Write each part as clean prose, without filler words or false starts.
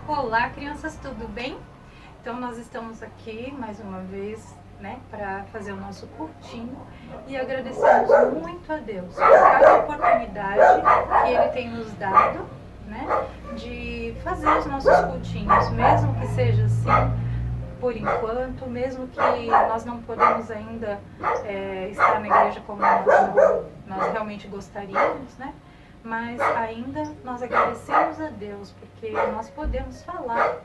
Olá, crianças, tudo bem? Então, nós estamos aqui mais uma vez, para fazer o nosso cultinho e agradecemos muito a Deus por cada oportunidade que Ele tem nos dado, de fazer os nossos cultinhos, mesmo que seja assim, por enquanto, mesmo que nós não podemos ainda estar na igreja como nós realmente gostaríamos, mas ainda nós agradecemos a Deus, porque nós podemos falar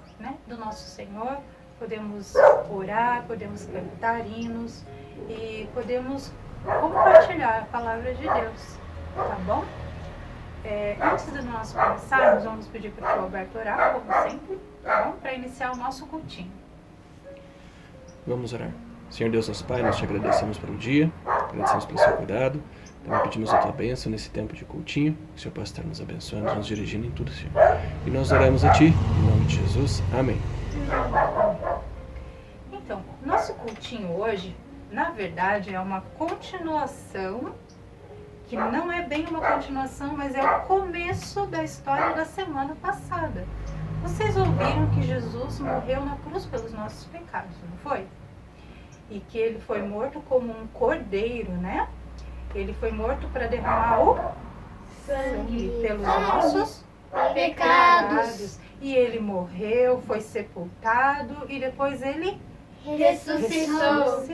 do nosso Senhor, podemos orar, podemos cantar hinos e podemos compartilhar a palavra de Deus, tá bom? Antes de nós começarmos, vamos pedir para o Alberto orar, como sempre, tá bom? Para iniciar o nosso cultinho. Vamos orar. Senhor Deus, nosso Pai, nós te agradecemos pelo dia, agradecemos pelo seu cuidado, também pedimos a tua bênção nesse tempo de cultinho, que o Senhor possa estar nos abençoando, nos dirigindo em tudo, Senhor. E nós oramos a Ti, em nome de Jesus. Amém. Então, nosso cultinho hoje, na verdade, é uma continuação, que não é bem uma continuação, mas é o começo da história da semana passada. Vocês ouviram que Jesus morreu na cruz pelos nossos pecados, não foi? E que ele foi morto como um cordeiro, Ele foi morto para derramar o sangue pelos nossos pecados. E ele morreu, foi sepultado e depois ele ressuscitou.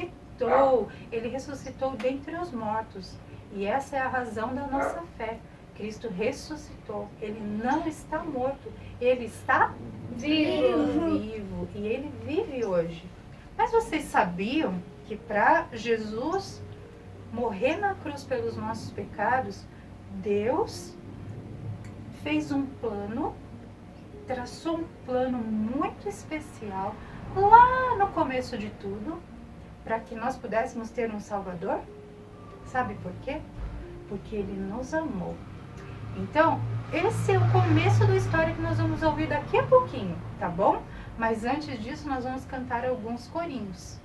Ele ressuscitou dentre os mortos. E essa é a razão da nossa fé. Cristo ressuscitou. Ele não está morto. Ele está vivo. E ele vive hoje. Mas vocês sabiam que para Jesus morrer na cruz pelos nossos pecados, Deus fez um plano, traçou um plano muito especial lá no começo de tudo, para que nós pudéssemos ter um Salvador? Sabe por quê? Porque Ele nos amou. Então, esse é o começo da história que nós vamos ouvir daqui a pouquinho, tá bom? Mas antes disso, nós vamos cantar alguns corinhos.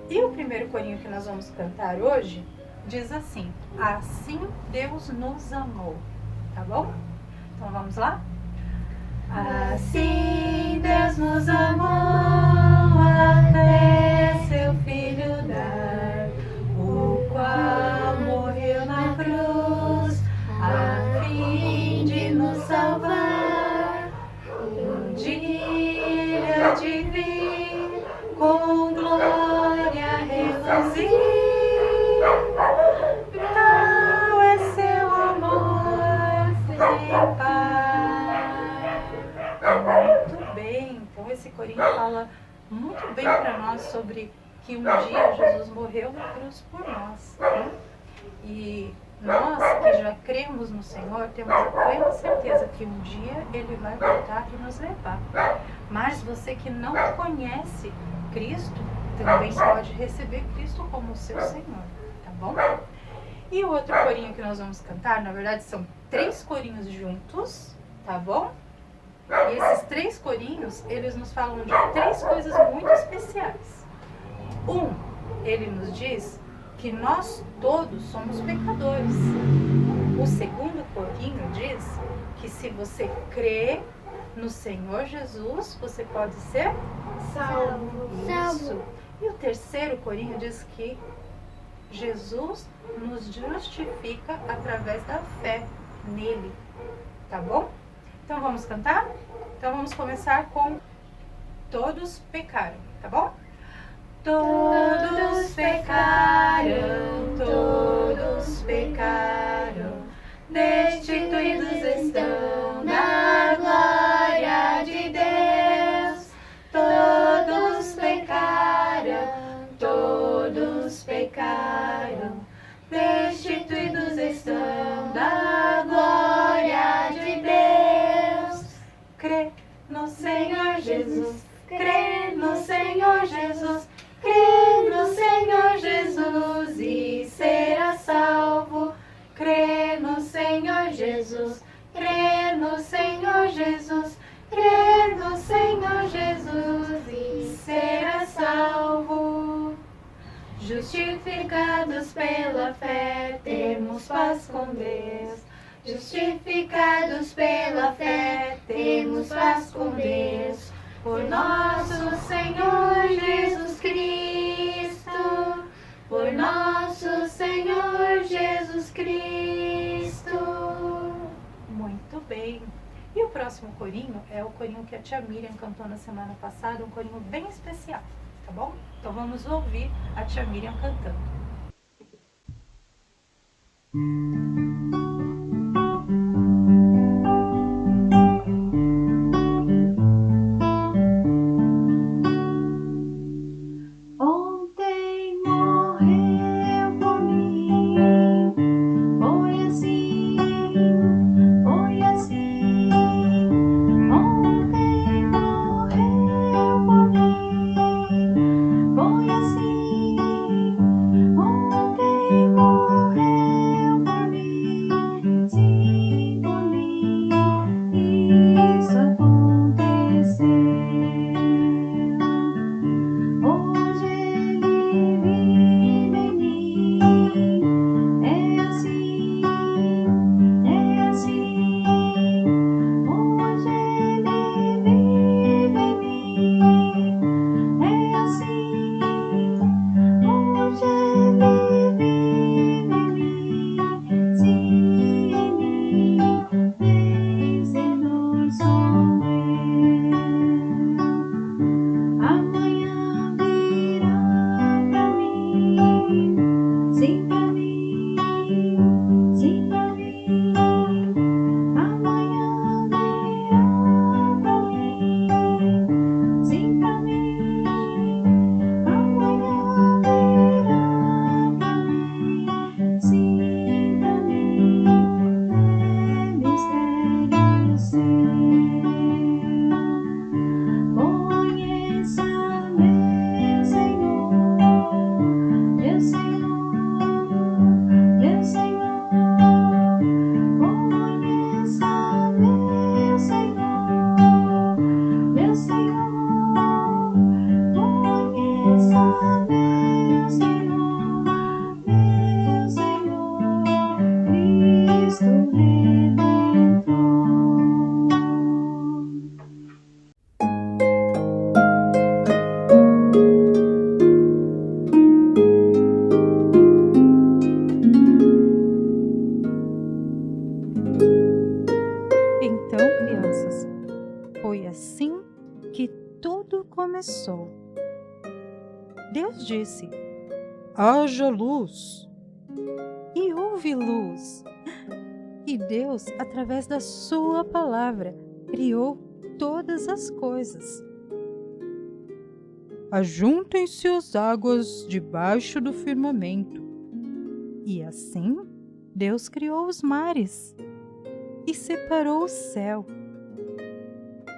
E o primeiro corinho que nós vamos cantar hoje diz assim: assim Deus nos amou, tá bom? Então vamos lá? Assim Deus nos amou até seu Filho dar, o qual morreu na cruz a fim de nos salvar. Um dia há de vir com glória reluzir, tal é seu amor sem par. Muito bem, então esse corinho fala muito bem para nós sobre que um dia Jesus morreu na cruz por nós. E nós que já cremos no Senhor, temos a plena certeza que um dia Ele vai voltar e nos levar. Mas você que não conhece Cristo, também pode receber Cristo como o seu Senhor, tá bom? E o outro corinho que nós vamos cantar, na verdade são 3 corinhos juntos, tá bom? E esses 3 corinhos, eles nos falam de 3 coisas muito especiais. Ele nos diz que nós todos somos pecadores. O segundo corinho diz que se você crê no Senhor Jesus, você pode ser salvo. Isso. E o terceiro corinho diz que Jesus nos justifica através da fé nele, tá bom? Então vamos cantar? Então vamos começar com Todos Pecaram, tá bom? Todos pecaram, destituídos estão da glória de Deus. Todos pecaram, destituídos estão da glória de Deus. Crê no Senhor Jesus, crê no Senhor Jesus, crê Justificados pela fé, temos paz com Deus. Justificados pela fé, temos paz com Deus. Por nosso Senhor Jesus Cristo, por nosso Senhor Jesus Cristo. Muito bem. E o próximo corinho é o corinho que a tia Miriam cantou na semana passada, um corinho bem especial, tá bom? Então vamos ouvir a tia Miriam cantando. Começou. Deus disse: haja luz, e houve luz. E Deus, através da sua palavra, criou todas as coisas. Ajuntem-se as águas debaixo do firmamento. E assim, Deus criou os mares e separou o céu.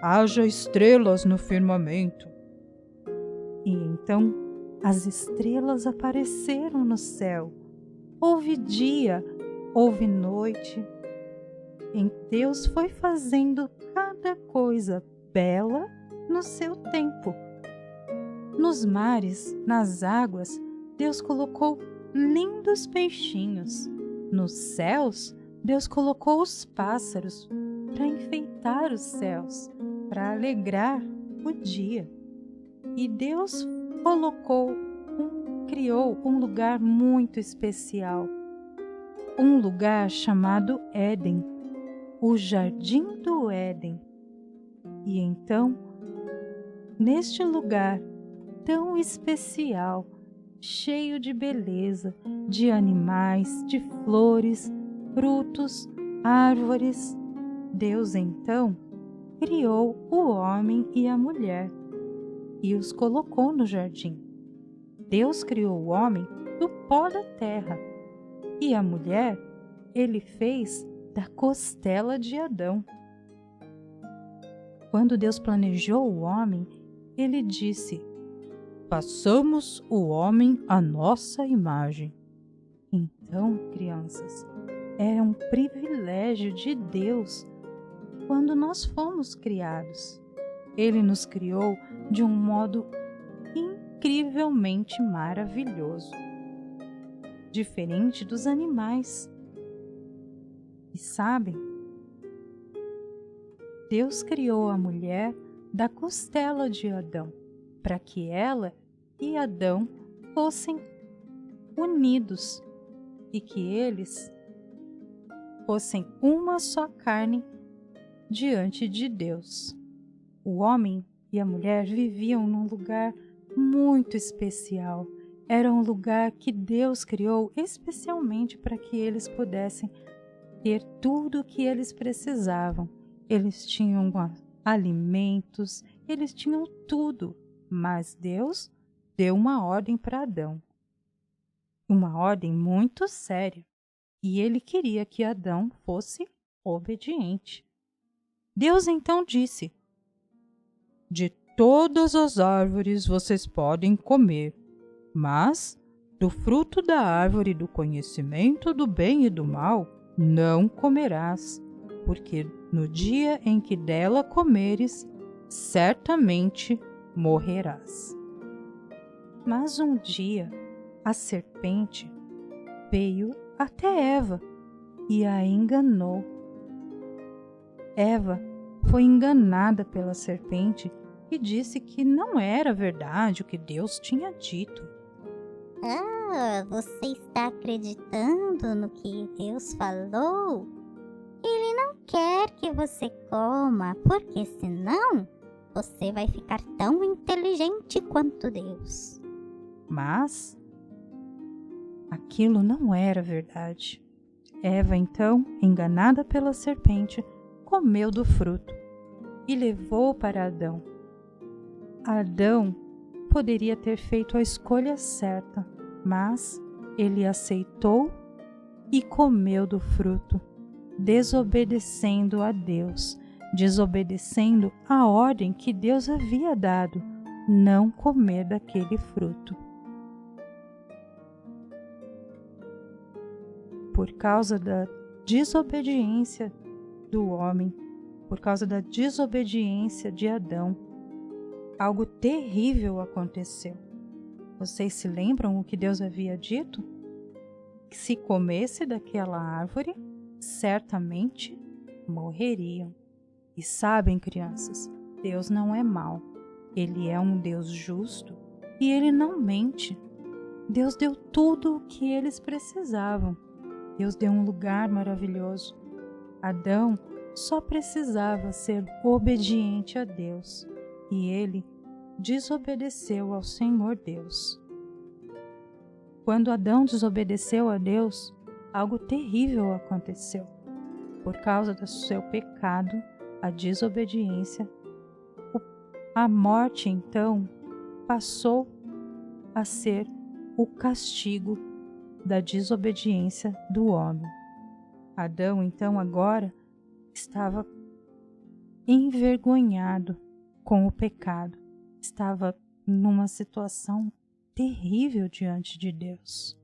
Haja estrelas no firmamento. E então as estrelas apareceram no céu. Houve dia, houve noite. E Deus foi fazendo cada coisa bela no seu tempo. Nos mares, nas águas, Deus colocou lindos peixinhos. Nos céus, Deus colocou os pássaros para enfeitar os céus, para alegrar o dia. E Deus criou um lugar muito especial, um lugar chamado Éden, o Jardim do Éden. E então, neste lugar tão especial, cheio de beleza, de animais, de flores, frutos, árvores, Deus então criou o homem e a mulher e os colocou no jardim. Deus criou o homem do pó da terra e a mulher Ele fez da costela de Adão. Quando Deus planejou o homem, Ele disse: façamos o homem à nossa imagem. Então, crianças, era um privilégio de Deus quando nós fomos criados. Ele nos criou de um modo incrivelmente maravilhoso. diferente dos animais. E sabem, Deus criou a mulher da costela de Adão, para que ela e Adão fossem unidos e que eles fossem uma só carne diante de Deus. O homem e a mulher viviam num lugar muito especial. Era um lugar que Deus criou especialmente para que eles pudessem ter tudo o que eles precisavam. Eles tinham alimentos, eles tinham tudo, mas Deus deu uma ordem para Adão. Uma ordem muito séria. E ele queria que Adão fosse obediente. Deus então disse: de todas as árvores vocês podem comer, mas do fruto da árvore do conhecimento do bem e do mal não comerás, porque no dia em que dela comeres, certamente morrerás. Mas um dia a serpente veio até Eva e a enganou. Eva foi enganada pela serpente e disse que não era verdade o que Deus tinha dito. Você está acreditando no que Deus falou? Ele não quer que você coma, porque senão você vai ficar tão inteligente quanto Deus. Mas aquilo não era verdade. Eva, então, enganada pela serpente, comeu do fruto e levou para Adão. Adão poderia ter feito a escolha certa, mas ele aceitou e comeu do fruto, desobedecendo a Deus, desobedecendo a ordem que Deus havia dado, não comer daquele fruto. Por causa da desobediência do homem, por causa da desobediência de Adão, algo terrível aconteceu. Vocês se lembram o que Deus havia dito? Que se comesse daquela árvore, certamente morreriam. E sabem, crianças, Deus não é mau. Ele é um Deus justo e Ele não mente. Deus deu tudo o que eles precisavam. Deus deu um lugar maravilhoso. Adão só precisava ser obediente a Deus e ele desobedeceu ao Senhor Deus. Quando Adão desobedeceu a Deus, algo terrível aconteceu. Por causa do seu pecado, a desobediência, a morte então passou a ser o castigo da desobediência do homem. Adão, então, agora estava envergonhado com o pecado, estava numa situação terrível diante de Deus.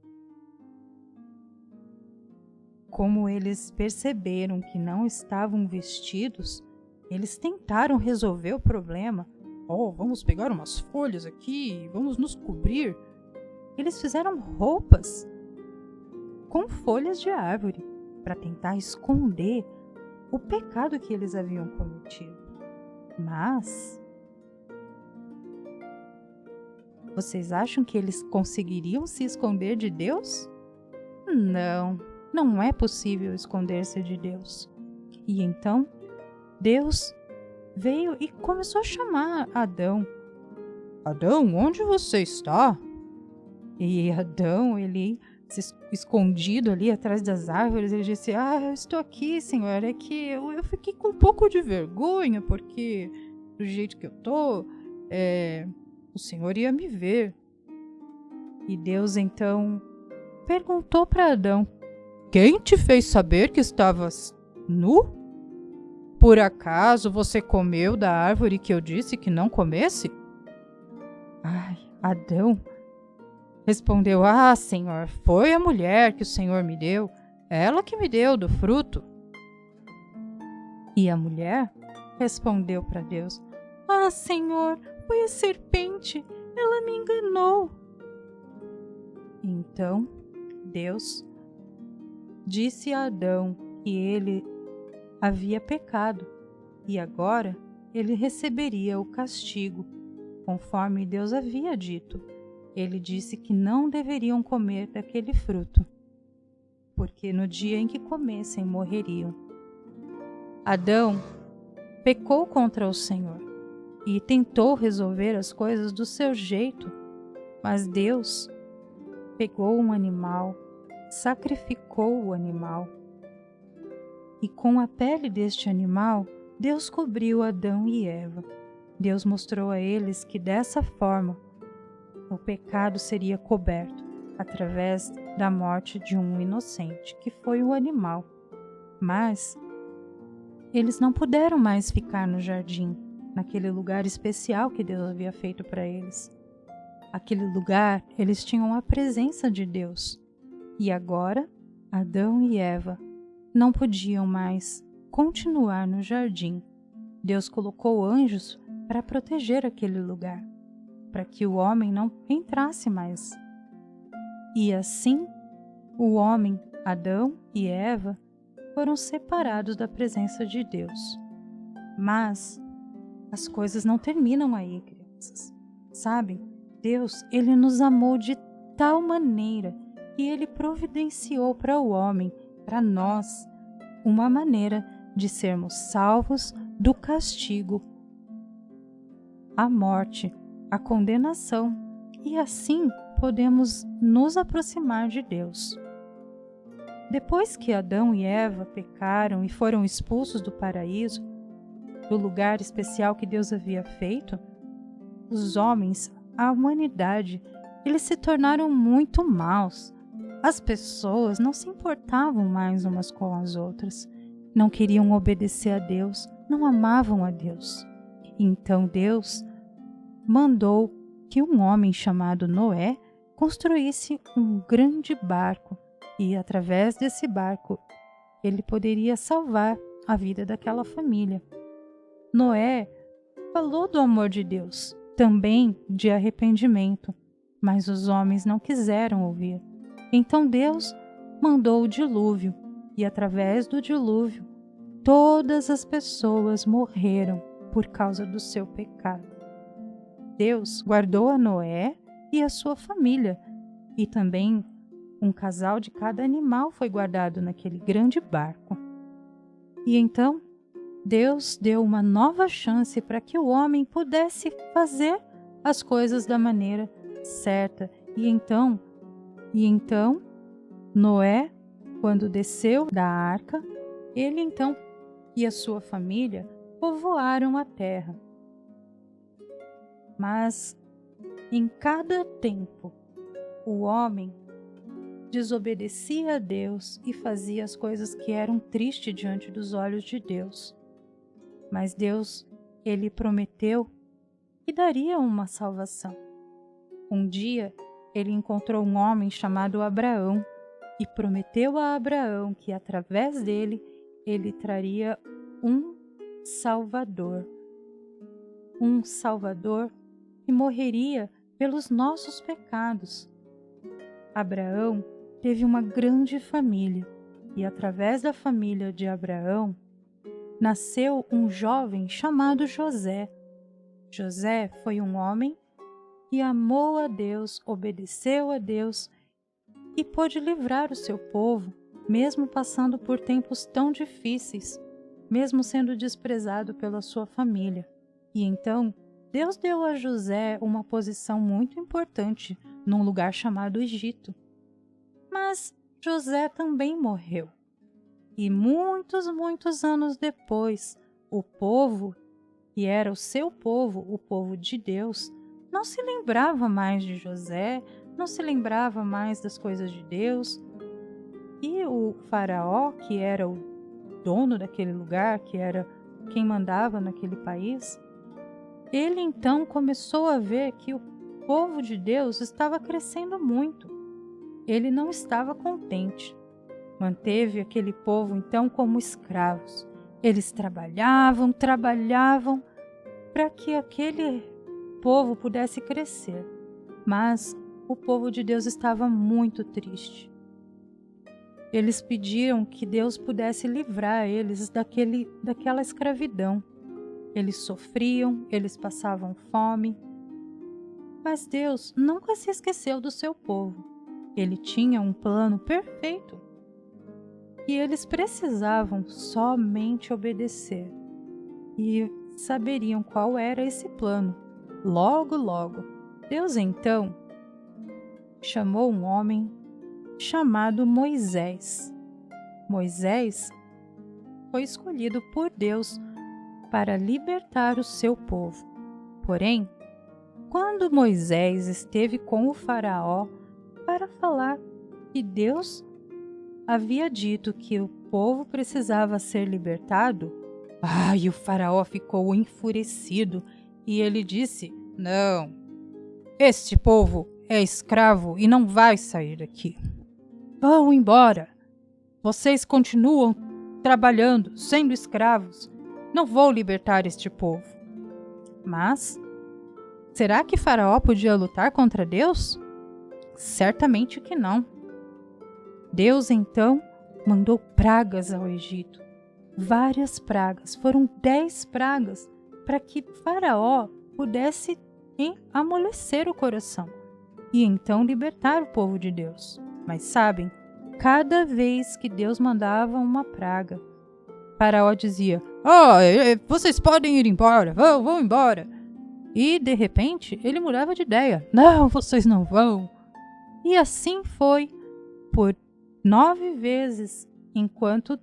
Como eles perceberam que não estavam vestidos, eles tentaram resolver o problema. Vamos pegar umas folhas aqui, vamos nos cobrir. Eles fizeram roupas com folhas de árvore para tentar esconder o pecado que eles haviam cometido. Mas vocês acham que eles conseguiriam se esconder de Deus? Não é possível esconder-se de Deus. E então Deus veio e começou a chamar Adão. Adão, onde você está? E Adão, ele escondido ali atrás das árvores, ele disse: eu estou aqui, Senhor, é que eu fiquei com um pouco de vergonha, porque do jeito que eu tô, o Senhor ia me ver. E Deus então perguntou para Adão: quem te fez saber que estavas nu? Por acaso você comeu da árvore que eu disse que não comesse? Adão respondeu: Senhor, foi a mulher que o Senhor me deu, ela que me deu do fruto. E a mulher respondeu para Deus: Senhor, foi a serpente, ela me enganou. Então Deus disse a Adão que ele havia pecado e agora ele receberia o castigo, conforme Deus havia dito. Ele disse que não deveriam comer daquele fruto, porque no dia em que comessem morreriam. Adão pecou contra o Senhor e tentou resolver as coisas do seu jeito, mas Deus pegou um animal, sacrificou o animal e com a pele deste animal Deus cobriu Adão e Eva. Deus mostrou a eles que dessa forma o pecado seria coberto através da morte de um inocente, que foi o animal. Mas eles não puderam mais ficar no jardim, naquele lugar especial que Deus havia feito para eles. Aquele lugar, eles tinham a presença de Deus. E agora, Adão e Eva não podiam mais continuar no jardim. Deus colocou anjos para proteger aquele lugar, para que o homem não entrasse mais. E assim, o homem, Adão e Eva, foram separados da presença de Deus. Mas as coisas não terminam aí, crianças. Sabem? Deus, Ele nos amou de tal maneira que Ele providenciou para o homem, para nós, uma maneira de sermos salvos do castigo, a morte, a condenação, e assim podemos nos aproximar de Deus. Depois que Adão e Eva pecaram e foram expulsos do paraíso, do lugar especial que Deus havia feito, os homens, a humanidade, eles se tornaram muito maus. As pessoas não se importavam mais umas com as outras, não queriam obedecer a Deus, não amavam a Deus. Então Deus mandou que um homem chamado Noé construísse um grande barco e, através desse barco, ele poderia salvar a vida daquela família. Noé falou do amor de Deus, também de arrependimento, mas os homens não quiseram ouvir. Então Deus mandou o dilúvio, e através do dilúvio, todas as pessoas morreram por causa do seu pecado. Deus guardou a Noé e a sua família, e também um casal de cada animal foi guardado naquele grande barco. E então, Deus deu uma nova chance para que o homem pudesse fazer as coisas da maneira certa. E então, Noé, quando desceu da arca, ele então e a sua família povoaram a terra. Mas em cada tempo, o homem desobedecia a Deus e fazia as coisas que eram tristes diante dos olhos de Deus. Mas Deus, Ele prometeu que daria uma salvação. Um dia, Ele encontrou um homem chamado Abraão e prometeu a Abraão que através dele, Ele traria um Salvador. Um Salvador que morreria pelos nossos pecados. Abraão teve uma grande família e através da família de Abraão nasceu um jovem chamado José. José foi um homem que amou a Deus, obedeceu a Deus e pôde livrar o seu povo, mesmo passando por tempos tão difíceis, mesmo sendo desprezado pela sua família. E então, Deus deu a José uma posição muito importante num lugar chamado Egito. Mas José também morreu. E muitos anos depois, o povo, que era o seu povo, o povo de Deus, não se lembrava mais de José, não se lembrava mais das coisas de Deus. E o faraó, que era o dono daquele lugar, que era quem mandava naquele país, ele então começou a ver que o povo de Deus estava crescendo muito. Ele não estava contente. Manteve aquele povo então como escravos. Eles trabalhavam para que aquele povo pudesse crescer. Mas o povo de Deus estava muito triste. eles pediam que Deus pudesse livrar eles daquela escravidão. Eles sofriam, eles passavam fome. Mas Deus nunca se esqueceu do seu povo. Ele tinha um plano perfeito. E eles precisavam somente obedecer. E saberiam qual era esse plano. Logo, logo. Deus então chamou um homem chamado Moisés. Moisés foi escolhido por Deus para libertar o seu povo. Porém, quando Moisés esteve com o faraó para falar que Deus havia dito que o povo precisava ser libertado, e o faraó ficou enfurecido e ele disse: "Não, este povo é escravo e não vai sair daqui. Vão embora. Vocês continuam trabalhando, sendo escravos. Não vou libertar este povo." Mas, será que Faraó podia lutar contra Deus? Certamente que não. Deus então mandou pragas ao Egito. Várias pragas. Foram 10 pragas para que Faraó pudesse amolecer o coração e então libertar o povo de Deus. Mas sabem, cada vez que Deus mandava uma praga, Faraó dizia: vocês podem ir embora, vão embora. E de repente ele mudava de ideia: "Não, vocês não vão." E assim foi por 9 vezes, enquanto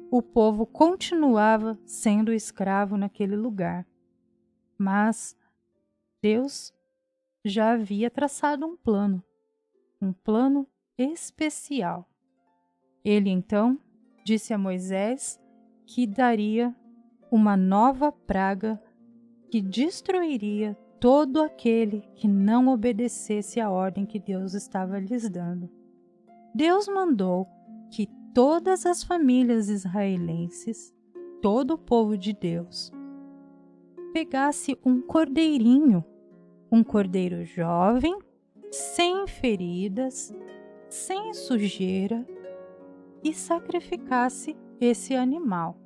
o povo continuava sendo escravo naquele lugar. Mas Deus já havia traçado um plano especial. Ele então disse a Moisés que daria uma nova praga que destruiria todo aquele que não obedecesse à ordem que Deus estava lhes dando. Deus mandou que todas as famílias israelenses, todo o povo de Deus, pegasse um cordeirinho, um cordeiro jovem, sem feridas, sem sujeira, e sacrificasse esse animal.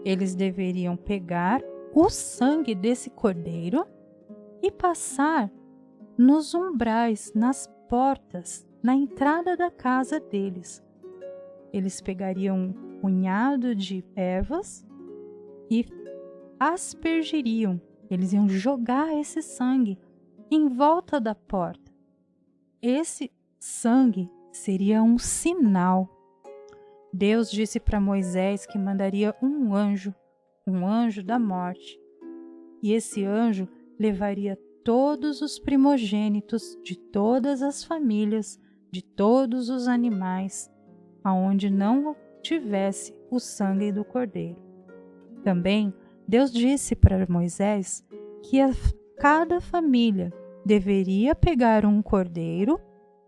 Eles deveriam pegar o sangue desse cordeiro e passar nos umbrais, nas portas, na entrada da casa deles. Eles pegariam um punhado de ervas e aspergiriam. Eles iam jogar esse sangue em volta da porta. Esse sangue seria um sinal. Deus disse para Moisés que mandaria um anjo da morte. E esse anjo levaria todos os primogênitos de todas as famílias, de todos os animais, aonde não tivesse o sangue do cordeiro. Também Deus disse para Moisés que cada família deveria pegar um cordeiro,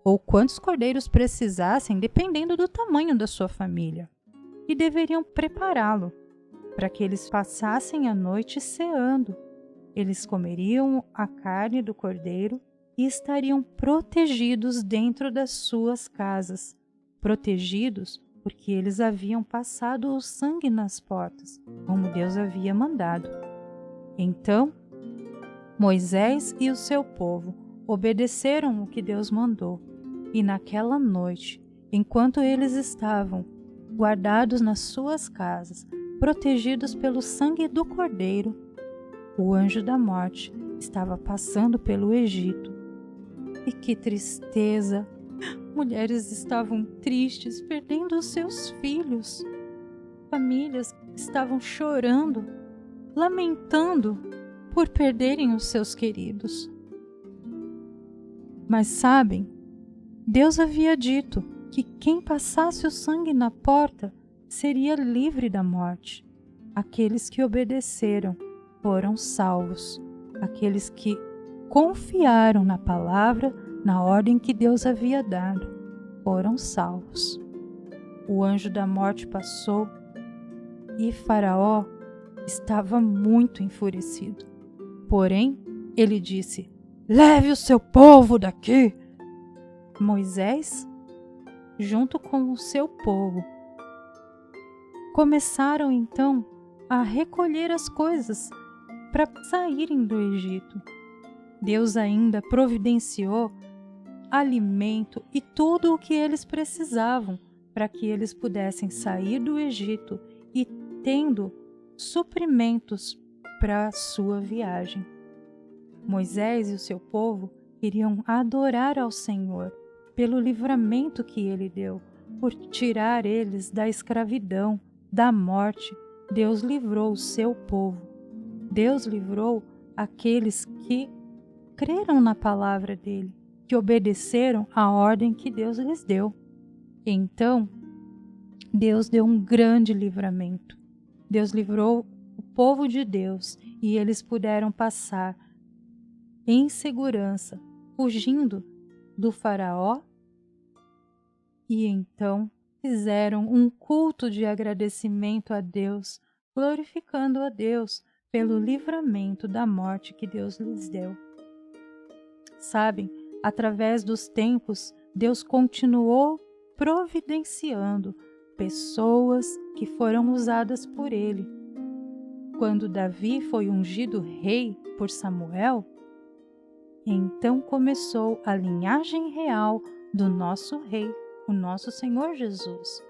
ou quantos cordeiros precisassem, dependendo do tamanho da sua família, e deveriam prepará-lo para que eles passassem a noite ceando. Eles comeriam a carne do cordeiro e estariam protegidos dentro das suas casas, protegidos porque eles haviam passado o sangue nas portas, como Deus havia mandado. Então, Moisés e o seu povo obedeceram o que Deus mandou, e naquela noite, enquanto eles estavam guardados nas suas casas, protegidos pelo sangue do cordeiro, o anjo da morte estava passando pelo Egito. E que tristeza! Mulheres estavam tristes, perdendo os seus filhos. Famílias estavam chorando, lamentando por perderem os seus queridos. Mas sabem, Deus havia dito que quem passasse o sangue na porta seria livre da morte. Aqueles que obedeceram foram salvos. Aqueles que confiaram na palavra, na ordem que Deus havia dado, foram salvos. O anjo da morte passou e Faraó estava muito enfurecido. Porém, ele disse: "Leve o seu povo daqui." Moisés junto com o seu povo. Começaram então a recolher as coisas para saírem do Egito. Deus ainda providenciou alimento e tudo o que eles precisavam para que eles pudessem sair do Egito e tendo suprimentos para a sua viagem. Moisés e o seu povo queriam adorar ao Senhor pelo livramento que ele deu, por tirar eles da escravidão, da morte. Deus livrou o seu povo. Deus livrou aqueles que creram na palavra dele, que obedeceram à ordem que Deus lhes deu. Então, Deus deu um grande livramento. Deus livrou o povo de Deus e eles puderam passar em segurança, fugindo do faraó, e então fizeram um culto de agradecimento a Deus, glorificando a Deus pelo livramento da morte que Deus lhes deu. Sabem, através dos tempos, Deus continuou providenciando pessoas que foram usadas por ele. Quando Davi foi ungido rei por Samuel, então começou a linhagem real do nosso rei, o nosso Senhor Jesus.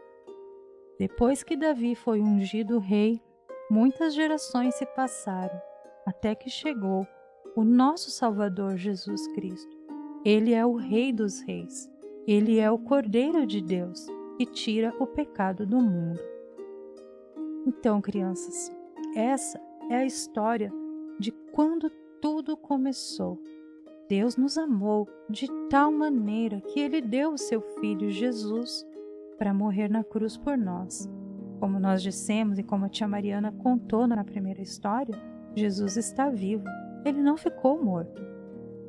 Depois que Davi foi ungido rei, muitas gerações se passaram, até que chegou o nosso Salvador Jesus Cristo. Ele é o Rei dos Reis. Ele é o Cordeiro de Deus que tira o pecado do mundo. Então, crianças, essa é a história de quando tudo começou. Deus nos amou de tal maneira que Ele deu o seu Filho Jesus para morrer na cruz por nós. Como nós dissemos e como a tia Mariana contou na primeira história, Jesus está vivo. Ele não ficou morto.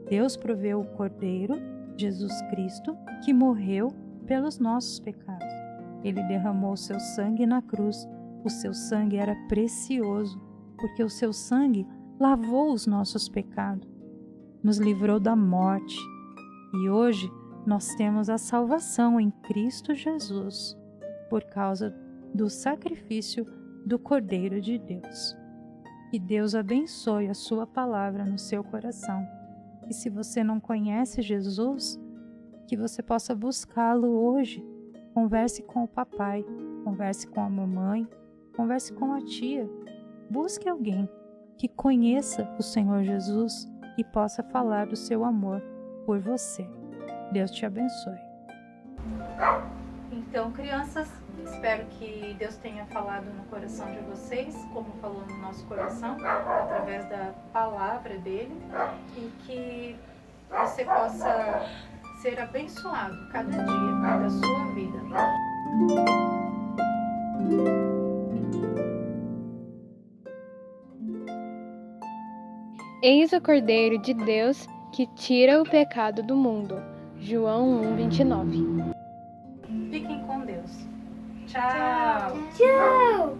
Deus proveu o Cordeiro, Jesus Cristo, que morreu pelos nossos pecados. Ele derramou seu sangue na cruz. O seu sangue era precioso, porque o seu sangue lavou os nossos pecados, nos livrou da morte. E hoje nós temos a salvação em Cristo Jesus, por causa do sacrifício do Cordeiro de Deus. Que Deus abençoe a sua palavra no seu coração. E se você não conhece Jesus, que você possa buscá-lo hoje. Converse com o papai, converse com a mamãe, converse com a tia. Busque alguém que conheça o Senhor Jesus e possa falar do seu amor por você. Deus te abençoe. Então, crianças, espero que Deus tenha falado no coração de vocês, como falou no nosso coração, através da palavra dele, e que você possa ser abençoado cada dia da sua vida. Eis o Cordeiro de Deus que tira o pecado do mundo. João 1:29. Fiquem com Deus. Tchau. Tchau.